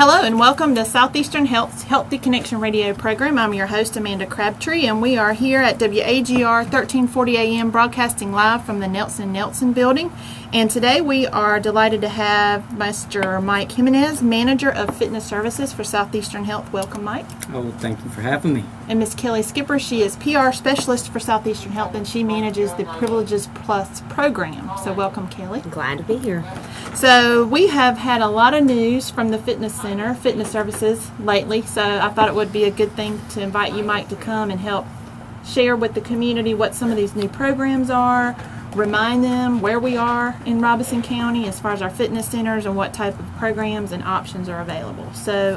Hello and welcome to Southeastern Health's Healthy Connection radio program. I'm your host, Amanda Crabtree, and we are here at WAGR 1340 AM broadcasting live from the Nelson Nelson building. And today we are delighted to have Mr. Mike Jimenez, Manager of Fitness Services for Southeastern Health. Welcome, Mike. Oh, thank you for having me. And Ms. Kelli Skipper, she is PR Specialist for Southeastern Health, and she manages the Privileges Plus program. So welcome, Kelli. Glad to be here. So we have had a lot of news from the fitness center, fitness services lately, so I thought it would be a good thing to invite you, Mike, to come and help share with the community what some of these new programs are, remind them where we are in Robeson County as far as our fitness centers and what type of programs and options are available. So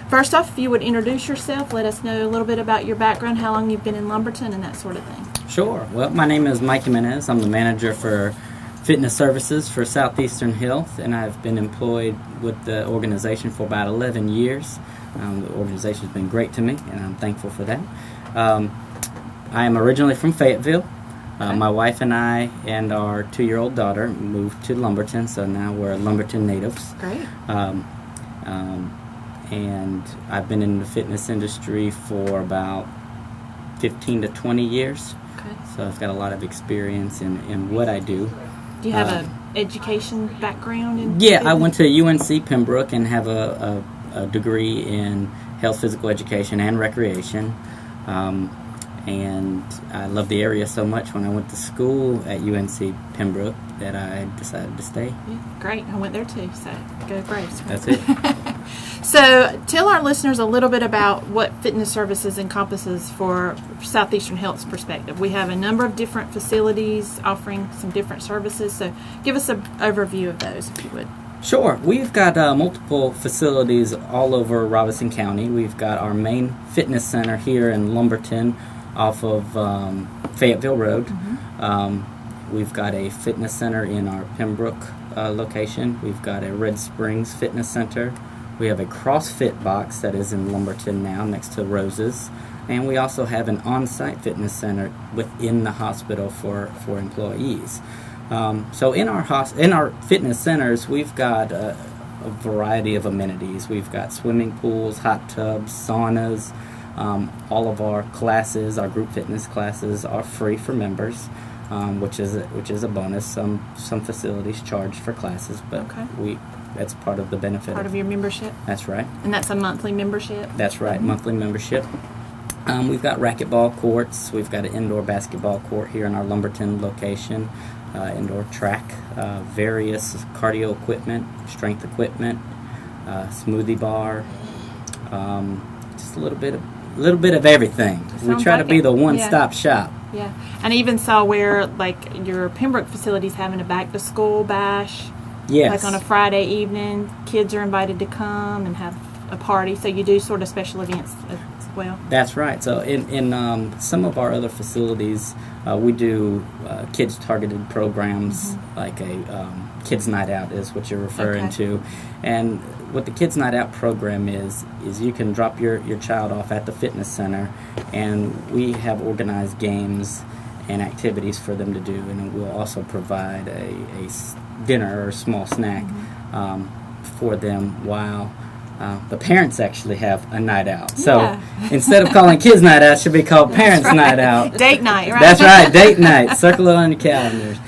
first off, if you would introduce yourself, let us know a little bit about your background, how long you've been in Lumberton, and that sort of thing. Sure. Well, my name is Mike Jimenez. I'm the manager for Fitness Services for Southeastern Health, and I've been employed with the organization for about 11 years. The organization's been great to me, and I'm thankful for that. I am originally from Fayetteville. My wife and I and our 2-year-old daughter moved to Lumberton, so now we're Lumberton natives. Great. And I've been in the fitness industry for about 15 to 20 years. Okay. So I've got a lot of experience in what I do. Do you have an education background in Yeah, fitness? I went to UNC Pembroke and have a degree in health, physical education, and recreation. And I love the area so much when I went to school at UNC Pembroke that I decided to stay. Yeah, great. I went there too, so go Braves. That's it. So tell our listeners a little bit about what fitness services encompasses for Southeastern Health's perspective. We have a number of different facilities offering some different services, so give us an overview of those if you would. Sure. We've got multiple facilities all over Robeson County. We've got our main fitness center here in Lumberton off of Fayetteville Road. Mm-hmm. We've got a fitness center in our Pembroke location. We've got a Red Springs Fitness Center. We have a CrossFit box that is in Lumberton now next to Rose's. And we also have an on-site fitness center within the hospital for employees. So in our fitness centers, we've got a variety of amenities. We've got swimming pools, hot tubs, saunas. All of our classes, our group fitness classes, are free for members, which is a bonus. Some facilities charge for classes, but okay. That's part of the benefit. Part of your membership? That's right. And that's a monthly membership? That's right, Mm-hmm. monthly membership. We've got racquetball courts. We've got an indoor basketball court here in our Lumberton location, indoor track, various cardio equipment, strength equipment, smoothie bar, just a little bit of everything. We try to be the one-stop shop. Yeah, and I even saw where like your Pembroke facility's having a back-to-school bash. Yes. Like on a Friday evening, kids are invited to come and have a party. So you do sort of special events as well. That's right. So in some of our other facilities, we do kids-targeted programs, mm-hmm. like a Kids Night Out is what you're referring to. And what the Kids Night Out program is you can drop your child off at the fitness center, and we have organized games and activities for them to do, and we'll also provide a dinner or a small snack for them while the parents actually have a night out. So instead of calling Kids Night Out, it should be called Parents Night Out. Date night, right? That's right, date night. Circle it on your calendars.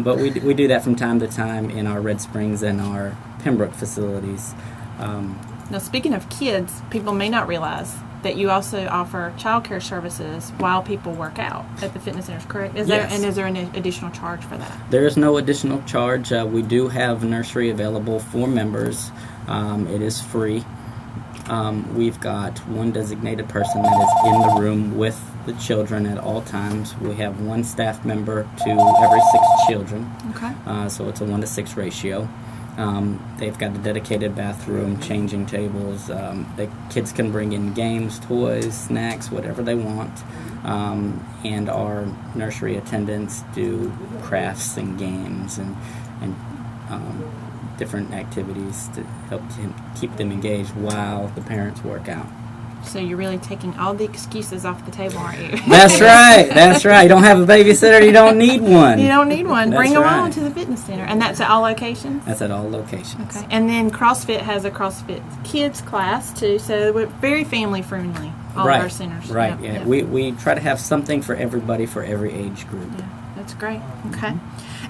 But we do that from time to time in our Red Springs and our Pembroke facilities. Now, speaking of kids, people may not realize that you also offer child care services while people work out at the fitness centers, correct? Is there an additional charge for that? There is no additional charge. We do have nursery available for members. It is free. We've got one designated person that is in the room with the children at all times. We have one staff member to every 6 children. Okay. So it's a 1-to-6 ratio. They've got a dedicated bathroom, changing tables. The kids can bring in games, toys, snacks, whatever they want. And our nursery attendants do crafts and games and different activities to help keep them engaged while the parents work out. So you're really taking all the excuses off the table, aren't you? That's right. That's right. You don't have a babysitter, you don't need one. You don't need one. That's Bring them right. on to the fitness center. And that's at all locations? That's at all locations. Okay. And then CrossFit has a CrossFit Kids class, too. So we're very family-friendly, all Right. of our centers. Right. Yep, Yeah. yep. We try to have something for everybody, for every age group. Yeah, that's great. Okay.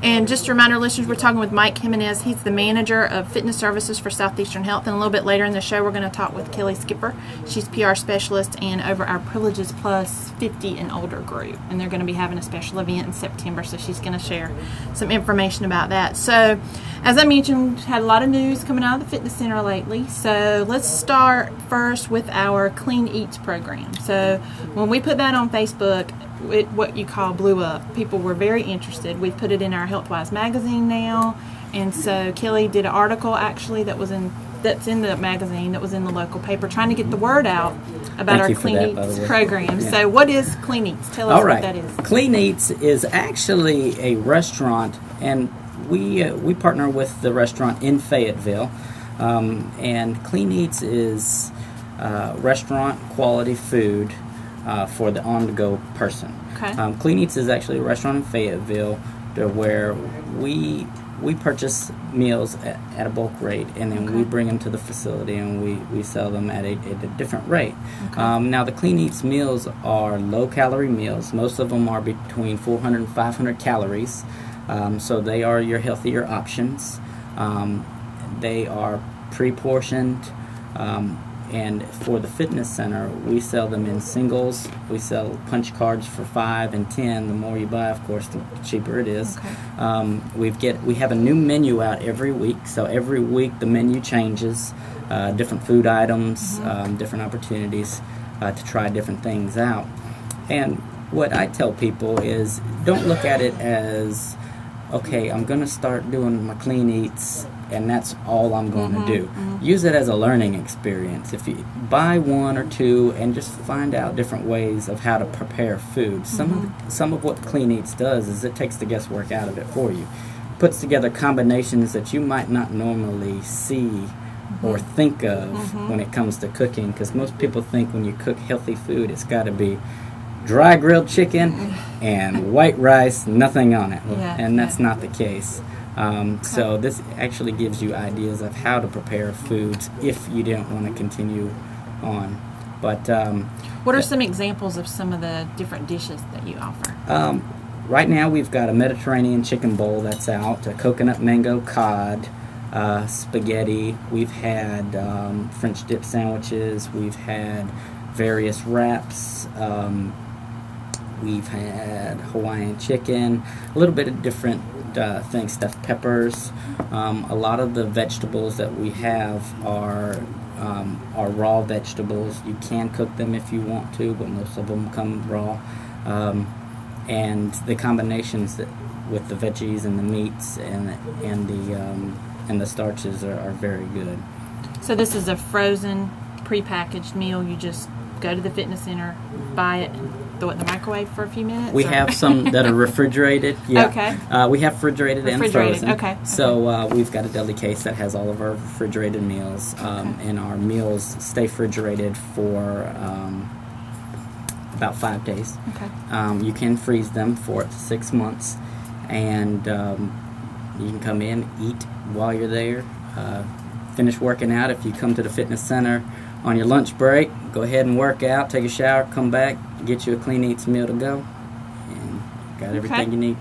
And just a reminder, listeners, we're talking with Mike Jimenez. He's the manager of fitness services for Southeastern Health. And a little bit later in the show, we're going to talk with Kelli Skipper. She's PR specialist and over our Privileges Plus 50 and older group. And they're going to be having a special event in September, so she's going to share some information about that. So, as I mentioned, had a lot of news coming out of the fitness center lately. So let's start first with our Clean Eats program. So when we put that on Facebook, it, what you call blew up. People were very interested. We've put it in our HealthWise magazine now, and so Kelli did an article actually that's in the magazine that was in the local paper, trying to get the word out about our Clean Eats program. Yeah. So what is Clean Eats? Tell us what that is. Clean Eats is actually a restaurant, and we partner with the restaurant in Fayetteville, and Clean Eats is restaurant quality food for the on-the-go person. Okay. Clean Eats is actually a restaurant in Fayetteville where we purchase meals at a bulk rate, and then we bring them to the facility and we sell them at a different rate. Okay. Now the Clean Eats meals are low-calorie meals. Most of them are between 400 and 500 calories, so they are your healthier options. They are pre-portioned. And for the fitness center, we sell them in singles. We sell punch cards for $5 and $10. The more you buy, of course, the cheaper it is. Okay. We have a new menu out every week. So every week the menu changes, different food items, different opportunities to try different things out. And what I tell people is, don't look at it as, okay, I'm going to start doing my Clean Eats, and that's all I'm going to do. Use it as a learning experience. If you buy one or two and just find out different ways of how to prepare food. Some of what Clean Eats does is it takes the guesswork out of it for you. Puts together combinations that you might not normally see or think of when it comes to cooking, because most people think when you cook healthy food, it's got to be dry grilled chicken and white rice, nothing on it. And that's not the case. So this actually gives you ideas of how to prepare foods if you don't want to continue on. But what are some examples of some of the different dishes that you offer? Right now we've got a Mediterranean chicken bowl that's out, a coconut mango cod, spaghetti. We've had French dip sandwiches. We've had various wraps. We've had Hawaiian chicken, a little bit of different things, stuffed peppers. A lot of the vegetables that we have are raw vegetables. You can cook them if you want to, but most of them come raw. And the combinations with the veggies and the meats and the starches are very good. So this is a frozen, prepackaged meal. You just go to the fitness center, buy it, throw it in the microwave for a few minutes? We have some that are refrigerated. Yeah. Okay. We have refrigerated and frozen. Okay. So we've got a deli case that has all of our refrigerated meals, and our meals stay refrigerated for about 5 days. Okay. You can freeze them for up to 6 months, and you can come in, eat while you're there, finish working out. If you come to the fitness center on your lunch break, go ahead and work out, take a shower, come back, get you a Clean Eats meal to go, and got everything you need.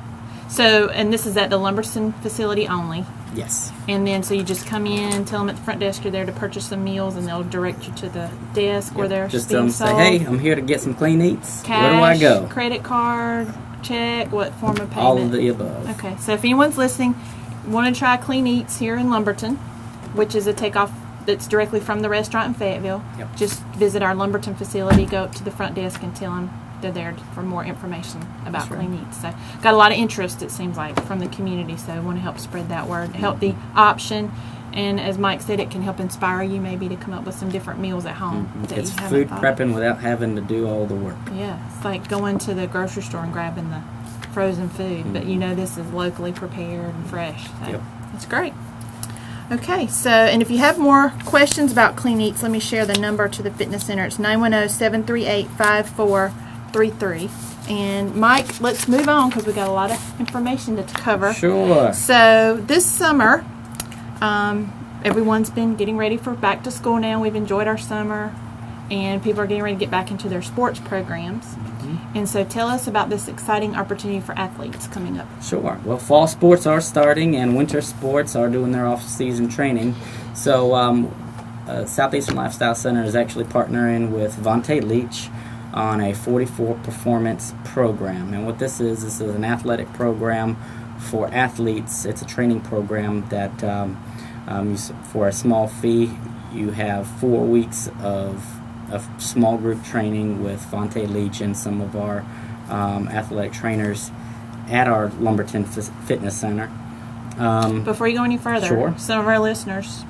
So, and this is at the Lumberton facility only? Yes. And then, so you just come in, tell them at the front desk you're there to purchase some meals, and they'll direct you to the desk where they're just being say, sold. hey, I'm here to get some Clean Eats. Cash, where do I go? Credit card, check, what form of payment? All of the above. Okay, so if anyone's listening, want to try Clean Eats here in Lumberton, which is a takeoff that's directly from the restaurant in Fayetteville, just visit our Lumberton facility, go up to the front desk and tell them they're there for more information about Clean Eats. So got a lot of interest, it seems like, from the community, so I want to help spread that word, help the option, and as Mike said, it can help inspire you maybe to come up with some different meals at home. That It's you haven't food thought prepping of. without having to do all the work. Yeah, it's like going to the grocery store and grabbing the frozen food, but you know this is locally prepared and fresh. So it's great. Okay, so, and if you have more questions about Clean Eats, let me share the number to the fitness center. It's 910-738-5433. And Mike, let's move on because we got a lot of information to cover. Sure. So this summer, everyone's been getting ready for back to school now. We've enjoyed our summer, and people are getting ready to get back into their sports programs. And so tell us about this exciting opportunity for athletes coming up. Sure. Well, fall sports are starting, and winter sports are doing their off-season training. So Southeastern Lifestyle Center is actually partnering with Vontae Leach on a 44 performance program. And what this is an athletic program for athletes. It's a training program that for a small fee, you have 4 weeks of small group training with Vontae Leach and some of our athletic trainers at our Lumberton Fitness Center. Before you go any further, sure. Some of our listeners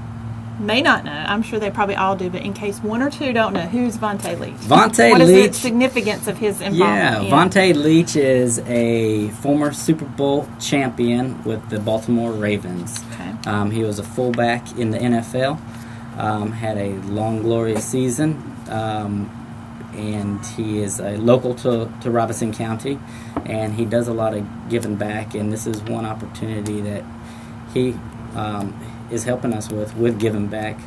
may not know. I'm sure they probably all do, but in case one or two don't know, who's Vontae Leach? Vontae Leach. What is the significance of his involvement? Yeah, Vontae Leach is a former Super Bowl champion with the Baltimore Ravens. Okay. He was a fullback in the NFL, had a long, glorious season. And he is a local to Robeson County, and he does a lot of giving back, and this is one opportunity that he is helping us with giving back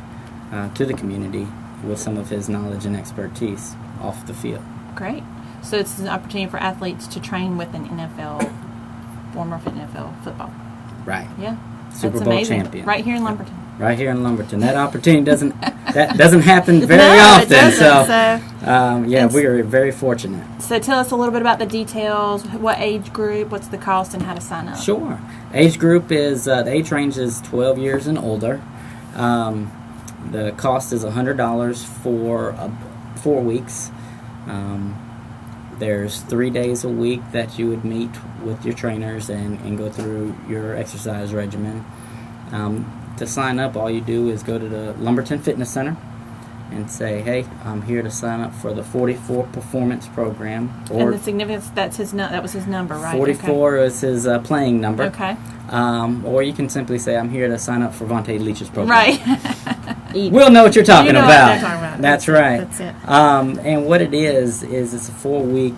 to the community with some of his knowledge and expertise off the field. Great. So it's an opportunity for athletes to train with an former NFL football. Right. Yeah. Super That's Bowl amazing. champion. Right here in Lumberton. Right here in Lumberton. That opportunity doesn't happen very No, often. it doesn't, We are very fortunate. So tell us a little bit about the details. What age group? What's the cost, and how to sign up? Sure. Age group is the age range is 12 years and older. The cost is $100 for 4 weeks. There's 3 days a week that you would meet with your trainers and go through your exercise regimen. To sign up, all you do is go to the Lumberton Fitness Center and say, "Hey, I'm here to sign up for the 44 Performance Program." And the significance, that was his number, right? 44 is his playing number. Okay. Or you can simply say, "I'm here to sign up for Vontae Leach's program." Right. We'll know what you're talking What about. they're talking about. That's right. That's it. And what it is it's a 4-week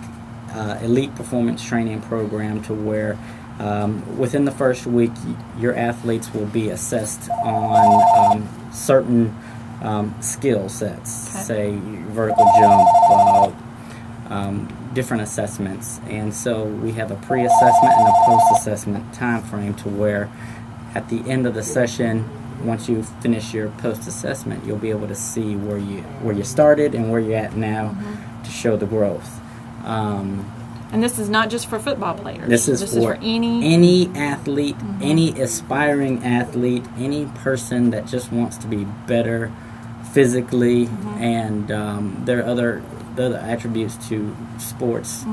elite performance training program to where within the first week, your athletes will be assessed on certain skill sets, Okay. say vertical jump, different assessments. And so we have a pre-assessment and a post-assessment time frame to where at the end of the session, once you finish your post-assessment, you'll be able to see where you started and where you're at now to show the growth. And this is not just for football players. This is for any athlete, any aspiring athlete, any person that just wants to be better physically, and there are other attributes to sports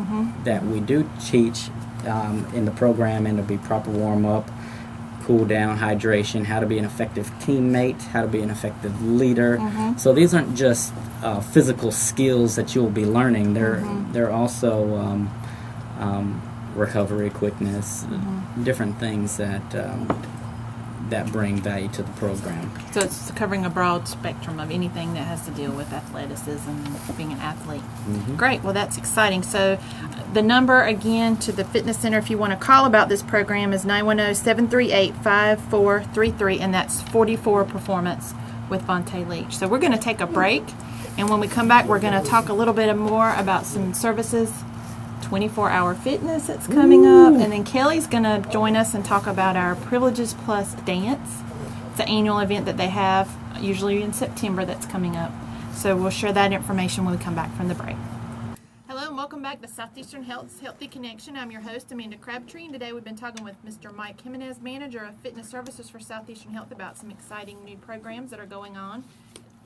that we do teach in the program, and it'll be proper warm-up, cool down, hydration, how to be an effective teammate, how to be an effective leader. So these aren't just physical skills that you'll be learning. They're also recovery, quickness, different things that bring value to the program. So it's covering a broad spectrum of anything that has to deal with athleticism and being an athlete. Great. Well, that's exciting. So the number, again, to the fitness center, if you want to call about this program, is 910-738-5433, and that's 44 Performance with Vontae Leach. So we're going to take a break, and when we come back, we're going to talk a little bit more about some services, 24-hour fitness that's coming up, and then Kelly's going to join us and talk about our Privileges Plus Dance. It's an annual event that they have, usually in September, that's coming up. So we'll share that information when we come back from the break. Hello and welcome back to Southeastern Health's Healthy Connection. I'm your host, Amanda Crabtree, and today we've been talking with Mr. Mike Jimenez, Manager of Fitness Services for Southeastern Health, about some exciting new programs that are going on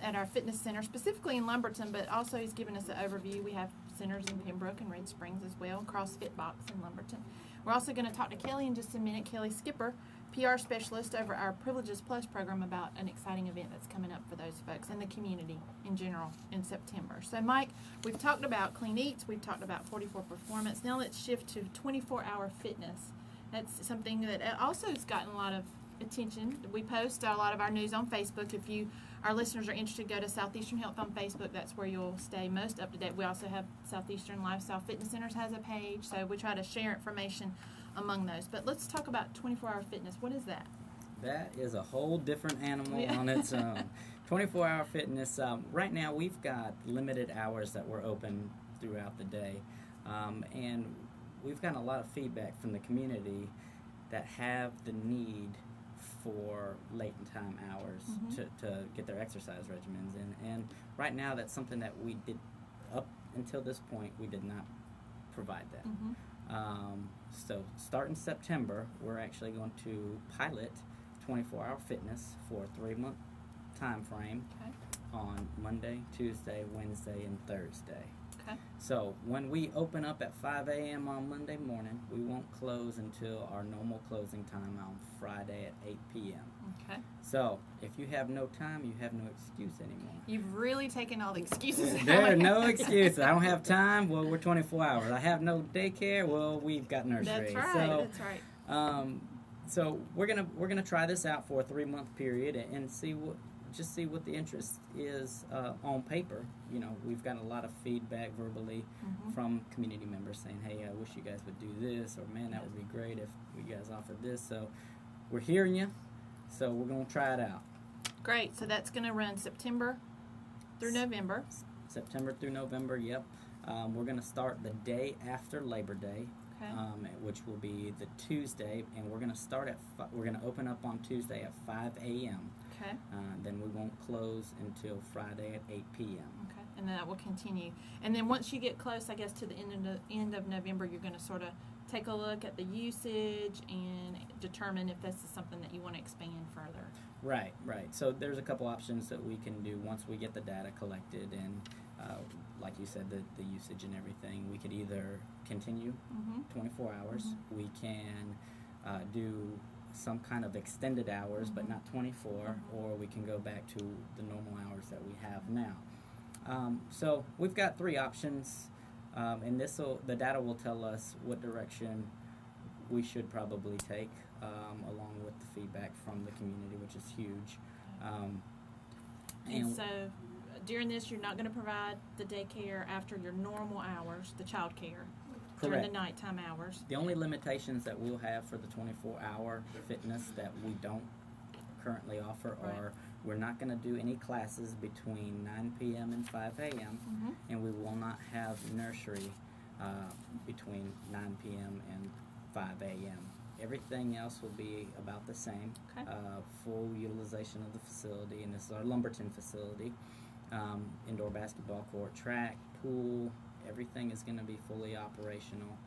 at our fitness center, specifically in Lumberton, but also he's given us an overview. We have centers in Pembroke and Red Springs as well, CrossFit Box in Lumberton. We're also going to talk to Kelly in just a minute, Kelly Skipper, PR specialist over our Privileges Plus program, about an exciting event that's coming up for those folks and the community in general in September. So Mike, we've talked about Clean Eats, we've talked about 44 Performance. Now let's shift to 24-hour fitness. That's something that also has gotten a lot of attention. We post a lot of our news on Facebook. If our listeners are interested, go to Southeastern Health on Facebook. That's where you'll stay most up to date. We also have Southeastern Lifestyle Fitness Centers has a page, so we try to share information among those. But let's talk about 24-hour fitness. What is that? That is a whole different animal on its own. 24-hour fitness. Right now, we've got limited hours that we're open throughout the day, and we've gotten a lot of feedback from the community that have the need for late in time hours to get their exercise regimens in. And right now, that's something that we did, up until this point, we did not provide that. So starting September, we're actually going to pilot 24-hour fitness for a 3-month time frame on Monday, Tuesday, Wednesday, and Thursday. Okay. So when we open up at 5 a.m. on Monday morning, we won't close until our normal closing time on Friday at 8 p.m. Okay. So if you have no time, you have no excuse anymore. You've really taken all the excuses out. There are no excuses. I don't have time. Well, we're 24 hours. I have no daycare. Well, we've got nursery. That's right. That's right. So we're gonna try this out for a 3-month period and see what the interest is on paper. You know, we've got a lot of feedback verbally from community members saying, "Hey, I wish you guys would do this," or "Man, that would be great if you guys offered this." So we're hearing you. So we're gonna try it out. Great. So that's going to run September through November. September through November. Yep. We're gonna start the day after Labor Day. Which will be the Tuesday, and we're going to start we're going to open up on Tuesday at 5 a.m. Okay. Then we won't close until Friday at 8 p.m. Okay, and then that will continue. And then once you get close, I guess, to the end of November, you're going to sort of take a look at the usage and determine if this is something that you want to expand further. Right. So there's a couple options that we can do once we get the data collected and, like you said, the usage and everything. We could either continue 24 hours. We can do some kind of extended hours, but not 24, or we can go back to the normal hours that we have now. So we've got 3 options, and the data will tell us what direction we should probably take, along with the feedback from the community, which is huge. And so during this, you're not going to provide the daycare after your normal hours, the child care, during the nighttime hours. The only limitations that we'll have for the 24-hour fitness that we don't currently offer are we're not going to do any classes between 9 p.m. and 5 a.m., and we will not have nursery between 9 p.m. and 5 a.m. Everything else will be about the same. Full utilization of the facility, and this is our Lumberton facility. Indoor basketball court, track, pool, everything is going to be fully operational,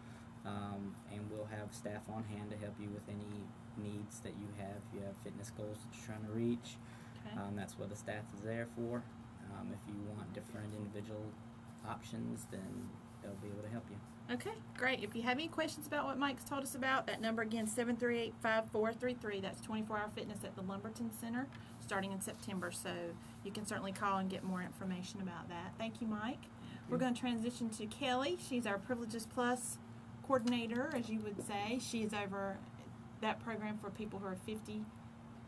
and we'll have staff on hand to help you with any needs that you have. If you have fitness goals that you're trying to reach, that's what the staff is there for. If you want different individual options, then they'll be able to help you. Okay, great. If you have any questions about what Mike's told us about, that number again, 738-5433. That's 24-hour fitness at the Lumberton Center starting in September. So you can certainly call and get more information about that. Thank you, Mike. We're going to transition to Kelli. She's our Privileges Plus coordinator, as you would say. She is over that program for people who are 50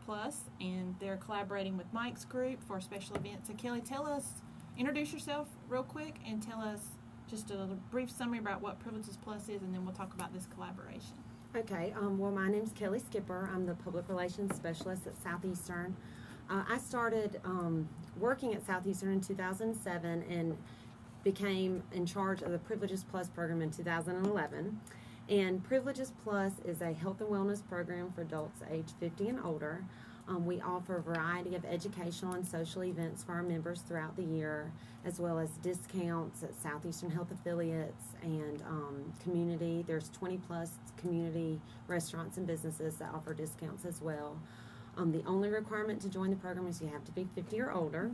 plus, and they're collaborating with Mike's group for special events. So Kelli, introduce yourself real quick and tell us just a brief summary about what Privileges Plus is, and then we'll talk about this collaboration. Okay. Well, my name's Kelli Skipper. I'm the Public Relations Specialist at Southeastern. I started working at Southeastern in 2007 and became in charge of the Privileges Plus program in 2011. And Privileges Plus is a health and wellness program for adults age 50 and older. We offer a variety of educational and social events for our members throughout the year, as well as discounts at Southeastern Health affiliates and community. There's 20 plus community restaurants and businesses that offer discounts as well. The only requirement to join the program is you have to be 50 or older.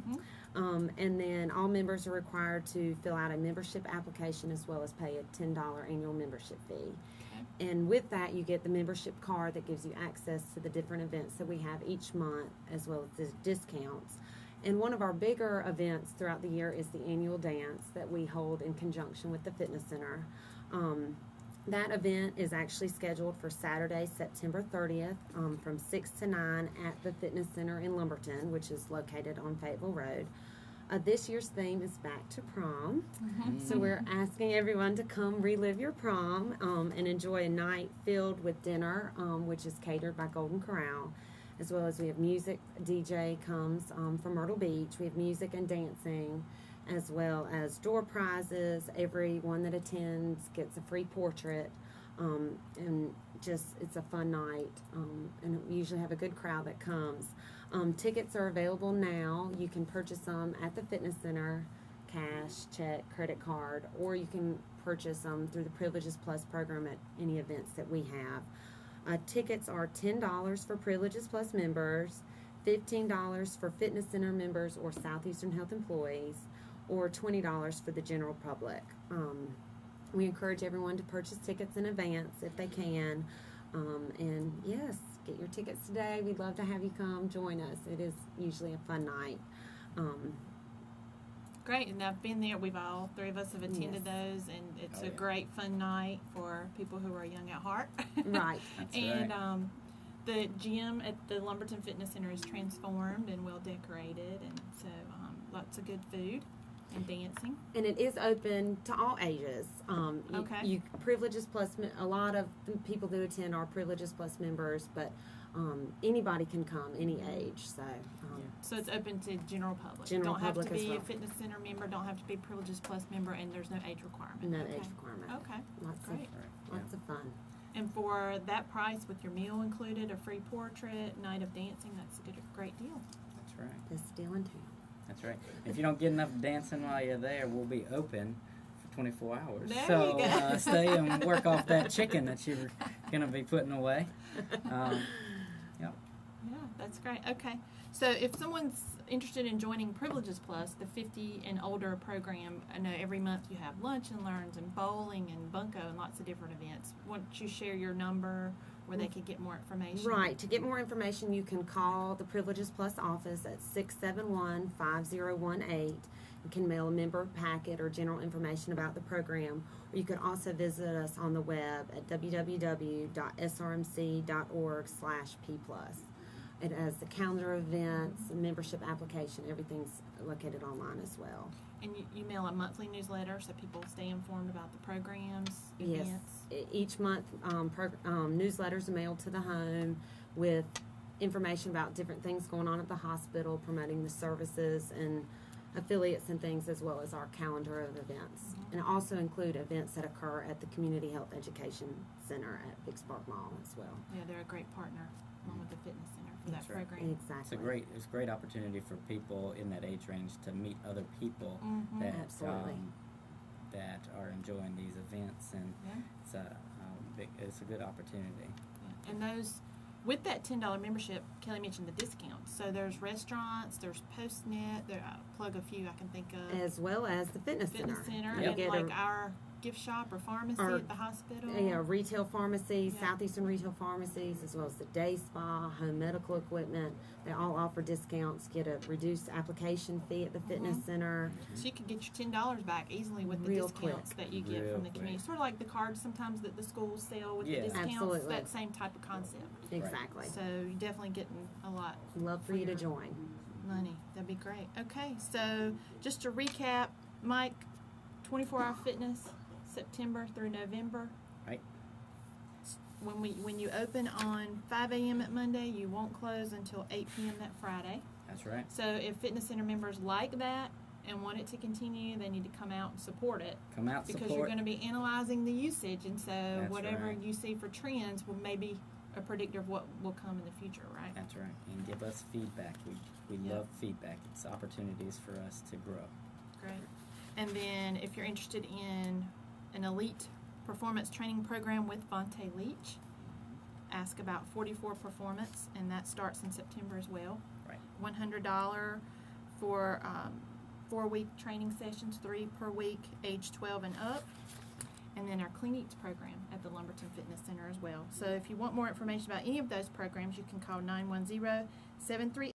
And then all members are required to fill out a membership application as well as pay a $10 annual membership fee. And with that, you get the membership card that gives you access to the different events that we have each month, as well as the discounts. And one of our bigger events throughout the year is the annual dance that we hold in conjunction with the fitness center. That event is actually scheduled for Saturday, September 30th, from 6 to 9 at the Fitness Center in Lumberton, which is located on Fayetteville Road. This year's theme is Back to Prom. So we're asking everyone to come relive your prom and enjoy a night filled with dinner, which is catered by Golden Corral, as well as we have music. DJ comes from Myrtle Beach. We have music and dancing, as well as door prizes. Everyone that attends gets a free portrait, and just it's a fun night, and we usually have a good crowd that comes. Tickets are available now. You can purchase them at the Fitness Center, cash, check, credit card, or you can purchase them through the Privileges Plus program at any events that we have. Tickets are $10 for Privileges Plus members, $15 for Fitness Center members or Southeastern Health employees, or $20 for the general public. We encourage everyone to purchase tickets in advance if they can. And yes, get your tickets today. We'd love to have you come join us. It is usually a fun night. Great, and I've been there. All three of us have attended those, and it's a great fun night for people who are young at heart. Right. That's and right. The gym at the Lumberton Fitness Center is transformed and well decorated, and so lots of good food and dancing. And it is open to all ages. Okay. Privileges Plus, a lot of the people who attend are Privileges Plus members, but anybody can come, any age. So it's open to general public. General don't have public to as be well. a Fitness Center member, don't have to be Privileges Plus member, and there's no age requirement. No age requirement. Okay. Lots Great. of fun. And for that price, with your meal included, a free portrait, night of dancing, that's a great deal. That's right. Best deal in town. That's right. If you don't get enough dancing while you're there, we'll be open for 24 hours. There So you go. stay and work off that chicken that you're going to be putting away. Yep. Yeah, that's great. Okay. So if someone's interested in joining Privileges Plus, the 50 and older program, I know every month you have lunch and learns and bowling and bunco and lots of different events. Why don't you share your number where they could get more information? Right. To get more information, you can call the Privileges Plus office at 671-5018. You can mail a member packet or general information about the program, or you can also visit us on the web at www.srmc.org/P+. It has the calendar of events, a membership application, everything's located online as well. And you mail a monthly newsletter so people stay informed about the programs, events? Yes. Each month, newsletters are mailed to the home with information about different things going on at the hospital, promoting the services and affiliates and things, as well as our calendar of events. And also include events that occur at the Community Health Education Center at Big Spark Mall as well. Yeah, they're a great partner along with the Fitness Center for that program. Exactly. It's a great opportunity for people in that age range to meet other people that Absolutely. That are enjoying these events, and Yeah. it's a good opportunity. Yeah. And those, with that $10 membership, Kelly mentioned the discounts. So there's restaurants, there's Postnet, I'll plug a few I can think of. As well as the Fitness Center. Center, You and get like our gift shop or pharmacy at the hospital. Retail pharmacies, Yeah. Southeastern retail pharmacies, as well as the day spa, home medical equipment. They all offer discounts. Get a reduced application fee at the Fitness Center. So you could get your $10 back easily with the Real discounts quick. that you get Real from the quick. community. Sort of like the cards sometimes that the schools sell with Yeah. the discounts. Absolutely. That same type of concept. Exactly. So you're definitely getting a lot Love for you to join. money. That'd be great. Okay, so just to recap, Mike, 24-hour fitness, September through November. Right. When you open on 5 a.m. at Monday, you won't close until 8 p.m. that Friday. That's right. So if Fitness Center members like that and want it to continue, they need to come out and support it. Come out, Because support. you're going to be analyzing the usage, and so That's whatever right. you see for trends will maybe a predictor of what will come in the future, right? That's right. And give us feedback. We Yeah. love feedback. It's opportunities for us to grow. Great. And then if you're interested in an elite performance training program with Vontae Leach, ask about 44 Performance, and that starts in September as well. Right. $100 for 4-week training sessions, 3 per week, age 12 and up. And then our Clean Eats program at the Lumberton Fitness Center as well. So if you want more information about any of those programs, you can call 910-738